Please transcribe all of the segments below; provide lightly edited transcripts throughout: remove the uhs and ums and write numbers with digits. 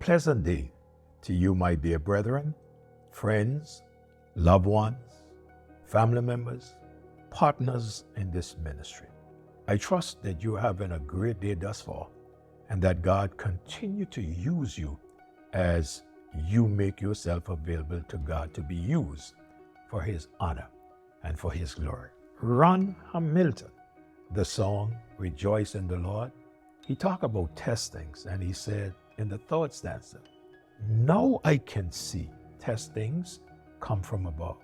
pleasant day to you, my dear brethren, friends, loved ones, family members, partners in this ministry. I trust that you're having a great day thus far and that God continue to use you as you make yourself available to God to be used for His honor and for His glory. Ron Hamilton, the song Rejoice in the Lord, he talked about testings, and he said in the third stanza, now I can see testings come from above.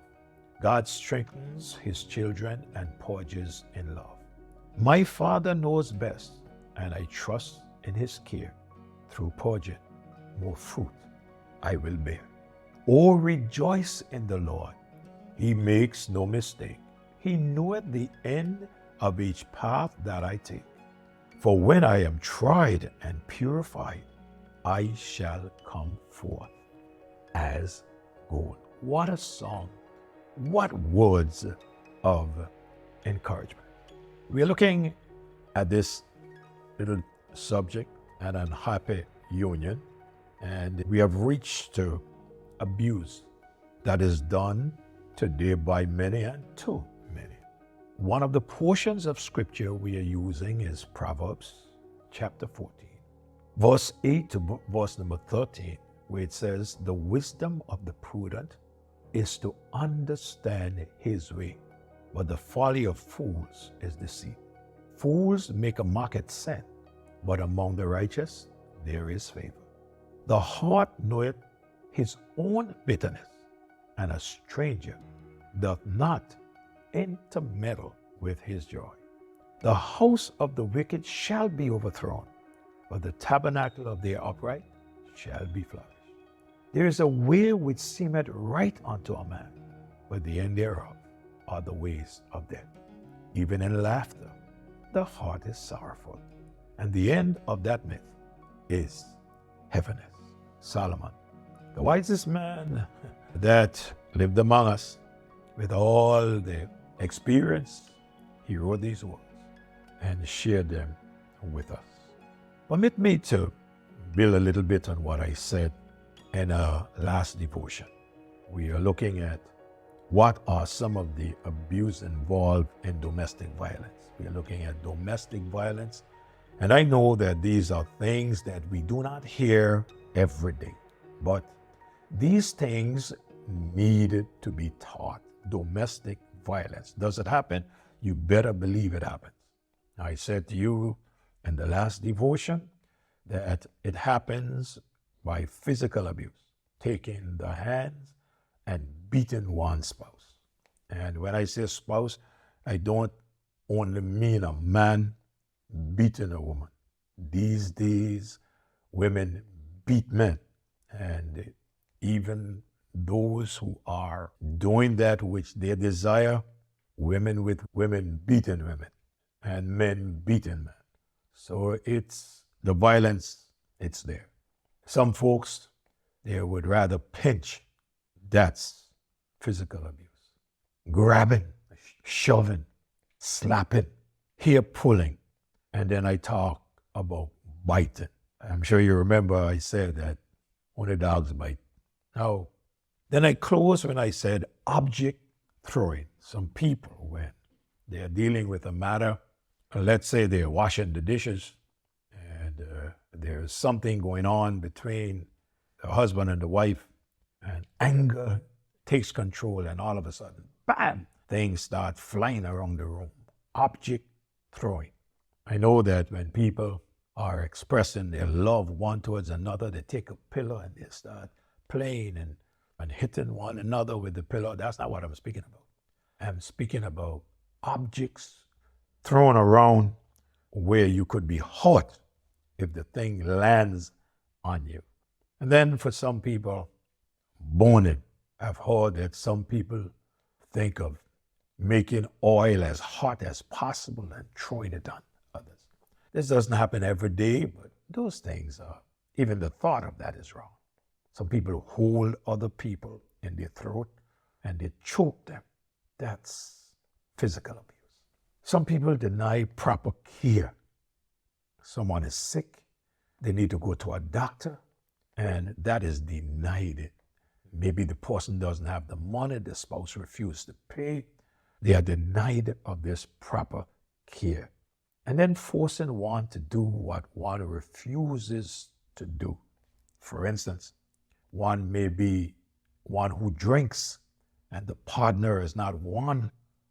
God strengthens His children and purges in love. My Father knows best, and I trust in His care. Through purging, more fruit I will bear. Oh, rejoice in the Lord. He makes no mistake. He knoweth the end of each path that I take. For when I am tried and purified, I shall come forth as gold. What a song. What words of encouragement. We're looking at this little subject, an unhappy union, and we have reached to abuse that is done today by many and to many. One of the portions of Scripture we are using is Proverbs chapter 14, verse 8 to verse number 13, where it says, the wisdom of the prudent is to understand his way, but the folly of fools is deceit. Fools make a mock at sin, but among the righteous there is favor. The heart knoweth his own bitterness, and a stranger doth not intermeddle with his joy. The house of the wicked shall be overthrown, but the tabernacle of the upright shall be flourished. There is a way which seemeth right unto a man, but the end thereof are the ways of death. Even in laughter, the heart is sorrowful, and the end of that myth is heaviness. Solomon, the wisest man that lived among us, with all the experience, he wrote these words and shared them with us. Permit me to build a little bit on what I said in our last devotion. We are looking at what are some of the abuse involved in domestic violence. We are looking at domestic violence, and I know that these are things that we do not hear every day, but these things needed to be taught. Domestic violence. Does it happen? You better believe it happens. I said to you in the last devotion that it happens by physical abuse, taking the hands and beating one spouse. And when I say spouse, I don't only mean a man beating a woman. These days, women beat men, and even those who are doing that which they desire, women with women beating women, and men beating men. So it's the violence, it's there. Some folks, they would rather pinch. That's physical abuse. Grabbing, shoving, slapping, hair pulling. And then I talk about biting. I'm sure you remember I said that only dogs bite. Now, then I close when I said object throwing. Some people, when they're dealing with a matter, let's say they're washing the dishes, and there's something going on between the husband and the wife, and anger takes control, and all of a sudden, bam, things start flying around the room. Object throwing. I know that when people are expressing their love one towards another, they take a pillow and they start playing and hitting one another with the pillow. That's not what I'm speaking about. I'm speaking about objects thrown around where you could be hurt if the thing lands on you. And then for some people, burning. I've heard that some people think of making oil as hot as possible and throwing it on others. This doesn't happen every day, but those things are, even the thought of that is wrong. Some people hold other people in their throat and they choke them. That's physical abuse. Some people deny proper care. Someone is sick, they need to go to a doctor, and that is denied. Maybe the person doesn't have the money, the spouse refuses to pay. They are denied of this proper care. And then forcing one to do what one refuses to do. For instance, one may be one who drinks, and the partner is not one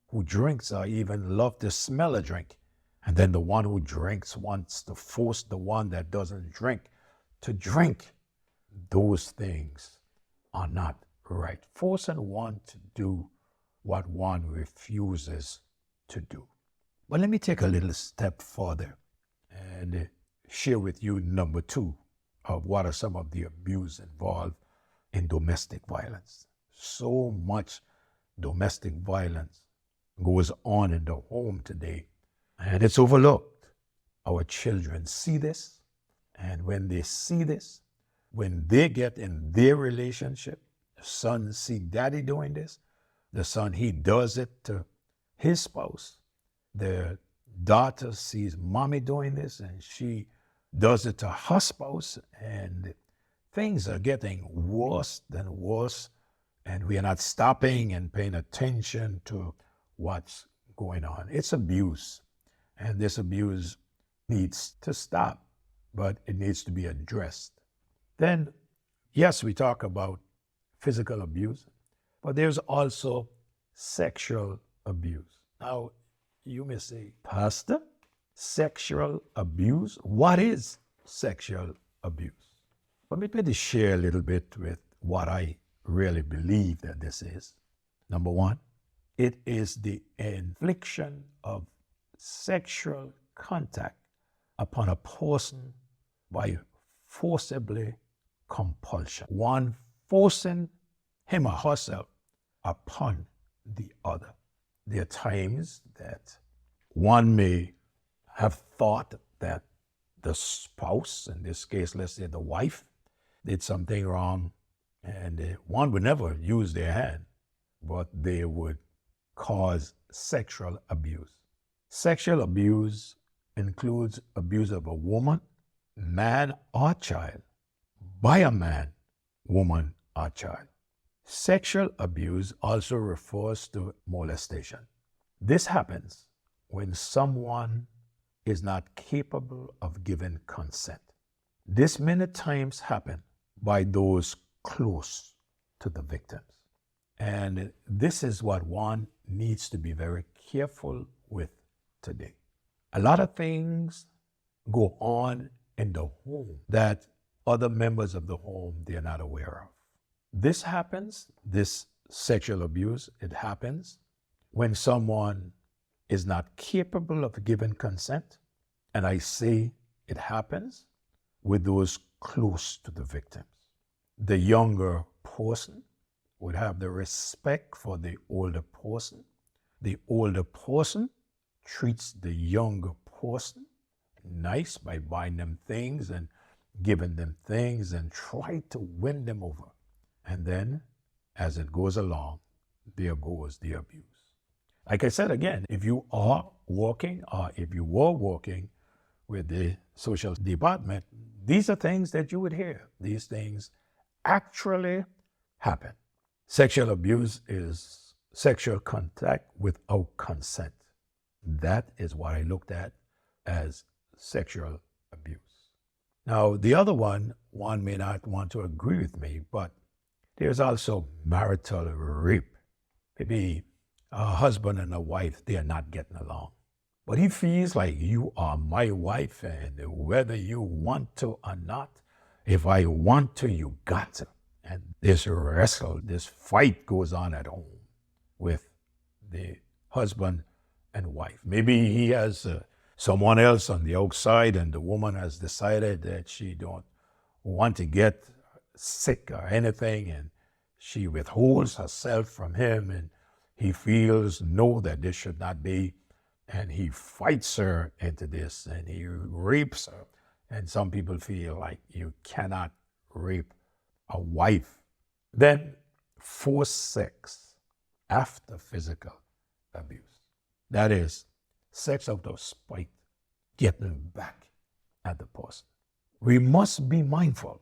who drinks or even love the smell of drink. And then the one who drinks wants to force the one that doesn't drink to drink. Those things are not right. Forcing one to do what one refuses to do. But let me take a little step further and share with you number 2 of what are some of the abuse involved in domestic violence. So much domestic violence goes on in the home today, and it's overlooked. Our children see this, and when they see this, when they get in their relationship, the son see daddy doing this, the son, he does it to his spouse. The daughter sees mommy doing this, and she does it to her spouse, and things are getting worse than worse, and we are not stopping and paying attention to what's going on. It's abuse, and this abuse needs to stop, but it needs to be addressed. Then, yes, we talk about physical abuse, but there's also sexual abuse. Now, you may say, Pastor, sexual abuse? What is sexual abuse? Let me share a little bit with what I really believe that this is. Number 1, it is the infliction of sexual contact upon a person by forcibly compulsion. One forcing him or herself upon the other. There are times that one may have thought that the spouse, in this case, let's say the wife, did something wrong, and one would never use their hand, but they would cause sexual abuse. Sexual abuse includes abuse of a woman, man, or child by a man, woman, or child. Sexual abuse also refers to molestation. This happens when someone is not capable of giving consent. This many times happens by those close to the victims. And this is what one needs to be very careful with today. A lot of things go on in the home that other members of the home, they're not aware of. This happens, this sexual abuse, it happens when someone is not capable of giving consent. And I say it happens with those close to the victims. The younger person would have the respect for the older person. The older person treats the younger person nice by buying them things and giving them things and try to win them over. And then, as it goes along, there goes the abuse. Like I said again, if you are working or if you were working with the social department, these are things that you would hear. These things actually happen. Sexual abuse is sexual contact without consent. That is what I looked at as sexual abuse. Now, the other one may not want to agree with me, but there's also marital rape. Maybe a husband and a wife, they are not getting along. But he feels like you are my wife, and whether you want to or not, if I want to, you got to. And this wrestle, this fight goes on at home with the husband and wife. Maybe he has someone else on the outside, and the woman has decided that she don't want to get sick or anything, and she withholds herself from him, and he feels no, that this should not be, and he fights her into this, and he rapes her. And some people feel like you cannot rape a wife. Then forced sex after physical abuse. That is sex out of spite, getting back at the person. We must be mindful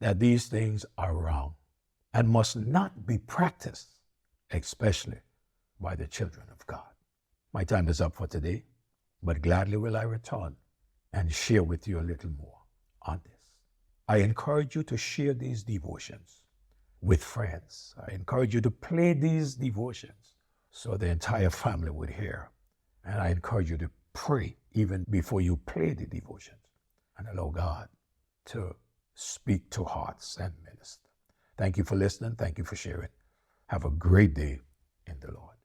that these things are wrong and must not be practiced, especially by the children of God. My time is up for today, but gladly will I return and share with you a little more on this. I encourage you to share these devotions with friends. I encourage you to play these devotions so the entire family would hear. And I encourage you to pray even before you play the devotions and allow God to speak to hearts and minister. Thank you for listening. Thank you for sharing. Have a great day in the Lord.